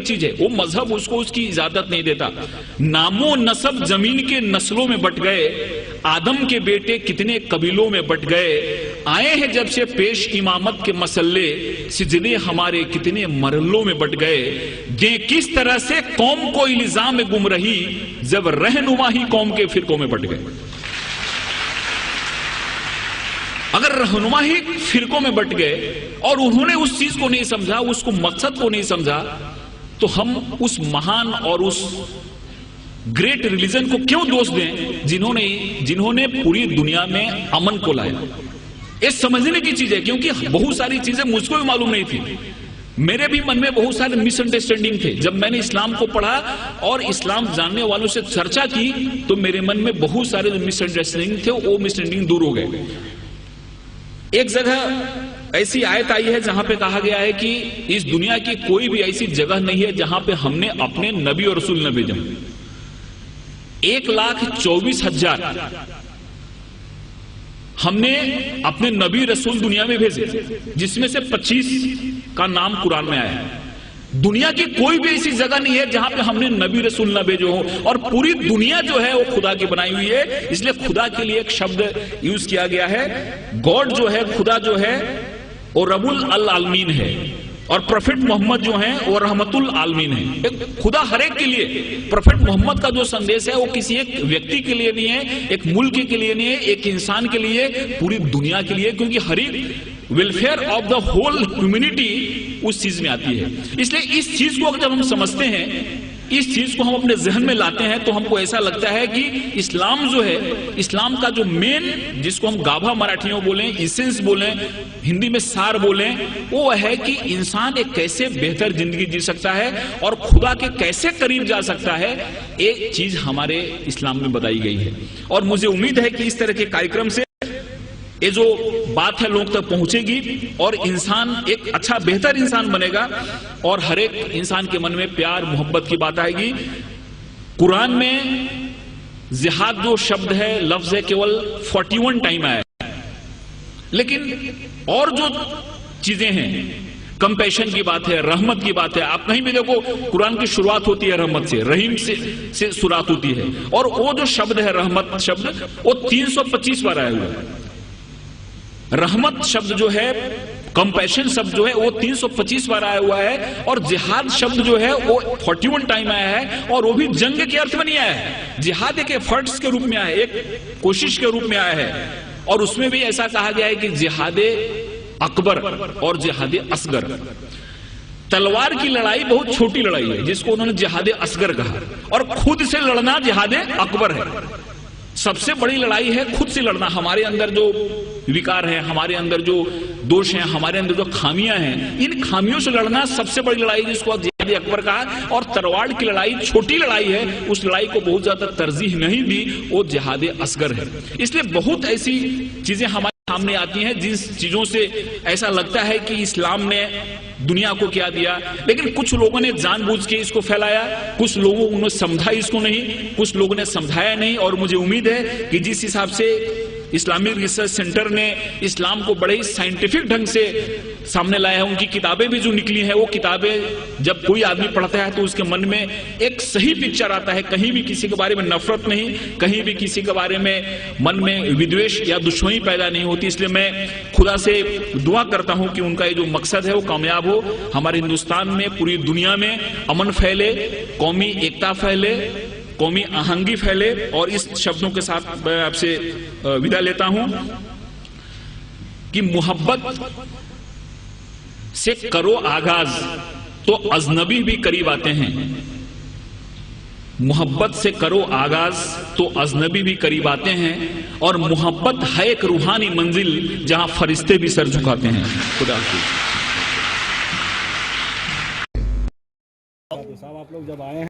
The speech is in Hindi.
चीज है, वो मजहब उसको उसकी इजाजत नहीं देता। नामो नसब जमीन के नस्लों में बट गए, आदम के बेटे कितने कबीलों में बट गए, आए हैं जब से पेश इमामत के मसल्ले, सिजदे हमारे कितने मरलों में बट गए। ये किस तरह से कौम को इल्जाम में गुम रही, जब रहनुमा ही कौम के फिरकों में बट गए। अगर रहनुमा ही फिरकों में बट गए और उन्होंने उस चीज को नहीं समझा, उसको मकसद को नहीं समझा, तो हम उस महान और उस ग्रेट रिलीजन को क्यों दोष दें जिन्होंने पूरी दुनिया में अमन को लाया। ये समझने की चीज है, क्योंकि बहुत सारी चीजें मुझको भी मालूम नहीं थी। मेरे भी मन में बहुत सारे मिसअंडरस्टैंडिंग थे। जब मैंने इस्लाम को पढ़ा और इस्लाम जानने वालों से चर्चा की, तो मेरे मन में बहुत सारे जो मिसअंडरस्टैंडिंग थे वो मिसअंडरस्टैंडिंग दूर हो गए। एक जगह ऐसी आयत आई है जहां पे कहा गया है कि इस दुनिया की कोई भी ऐसी जगह नहीं है जहां पे हमने अपने नबी और रसूल न भेजे। 1,24,000 हमने अपने नबी रसूल दुनिया में भेजे, जिसमें से 25 का नाम कुरान में आया है। दुनिया की कोई भी ऐसी जगह नहीं है जहां पे हमने नबी रसूल न भेजे हो, और पूरी दुनिया जो है वो खुदा की बनाई हुई है। इसलिए खुदा के लिए एक शब्द यूज किया गया है। गॉड जो है, खुदा जो है वो रबुल अल आलमीन है, और प्रोफेट मोहम्मद जो है वो रहमतुल आलमीन है। खुदा हर एक के लिए, प्रोफेट मोहम्मद का जो संदेश है वो किसी एक व्यक्ति के लिए नहीं है, एक मुल्क के लिए नहीं है, एक इंसान के लिए, पूरी दुनिया के लिए, क्योंकि हर एक welfare of the whole humanity उस चीज में आती है। इसलिए इस चीज को जब हम समझते हैं, इस चीज को हम अपने जहन में लाते हैं, तो हमको ऐसा लगता है कि इस्लाम जो है, इस्लाम का जो मेन, जिसको हम गाभा मराठियों बोलें, इसेंस बोलें, हिंदी में सार बोलें, वो है कि इंसान एक कैसे बेहतर जिंदगी जी सकता है और खुदा के कैसे करीब जा सकता है। एक चीज हमारे इस्लाम में बताई गई है, और मुझे उम्मीद है कि इस तरह के कार्यक्रम से ये जो बात है लोग तक पहुंचेगी और इंसान एक अच्छा बेहतर इंसान बनेगा, और हर एक इंसान के मन में प्यार मोहब्बत की बात आएगी। कुरान में जिहाद जो शब्द है, लफ्ज है, केवल 41 टाइम आया है, लेकिन और जो चीजें हैं, कंपैशन की बात है, रहमत की बात है। आप कहीं भी देखो कुरान की शुरुआत होती है रहमत से, रहीम से शुरुआत होती है, और वो जो शब्द है रहमत शब्द, वो 325 बार आया हुआ है। रहमत शब्द जो है, कंपैशन शब्द जो है, वो 325 बार आया हुआ है, और जिहाद शब्द जो है वो 41 टाइम आया है, और वो भी जंग के अर्थ में नहीं आया है। जिहाद एक एफर्ट्स के रूप में आया है, एक कोशिश के रूप में आया है, और उसमें भी ऐसा कहा गया है कि जिहादे अकबर और जिहादे असगर। तलवार की लड़ाई बहुत छोटी लड़ाई है, जिसको उन्होंने जिहादे असगर कहा, और खुद से लड़ना जिहादे अकबर है। सबसे बड़ी लड़ाई है खुद से लड़ना। हमारे अंदर जो विकार है, हमारे अंदर जो दोष हैं, हमारे अंदर जो खामियां हैं, इन खामियों से लड़ना सबसे बड़ी लड़ाई, जिसको जिहाद अकबर कहा। और तलवार की लड़ाई छोटी लड़ाई है, उस लड़ाई को बहुत ज्यादा तरजीह नहीं दी, वो जिहाद असगर है। इसलिए बहुत ऐसी चीजें हमारे सामने आती हैं जिस चीजों से ऐसा लगता है कि इस्लाम ने दुनिया को क्या दिया, लेकिन कुछ लोगों ने जानबूझ के इसको फैलाया, कुछ लोगों ने समझा इसको नहीं, कुछ लोगों ने समझाया नहीं। और मुझे उम्मीद है कि जिस हिसाब से इस्लामिक रिसर्च सेंटर ने इस्लाम को बड़े ही साइंटिफिक ढंग से सामने लाया है, उनकी किताबें भी जो निकली हैं, वो किताबें जब कोई आदमी पढ़ता है तो उसके मन में एक सही पिक्चर आता है। कहीं भी किसी के बारे में नफरत नहीं, कहीं भी किसी के बारे में मन में विद्वेष या दुश्मनी पैदा नहीं होती। इसलिए मैं खुदा से दुआ करता हूं कि उनका ये जो मकसद है वो कामयाब हो, हमारे हिंदुस्तान में, पूरी दुनिया में अमन फैले, कौमी एकता फैले, कौमी आहंगी फैले। और इस शब्दों के साथ मैं आपसे विदा लेता हूं कि मोहब्बत से करो आगाज तो अजनबी भी करीब आते हैं। मोहब्बत से करो आगाज तो अजनबी भी करीब आते हैं, और मोहब्बत है एक रूहानी मंजिल जहां फरिश्ते भी सर झुकाते हैं। खुदा हाफिज़। साहब आप लोग जब आए हैं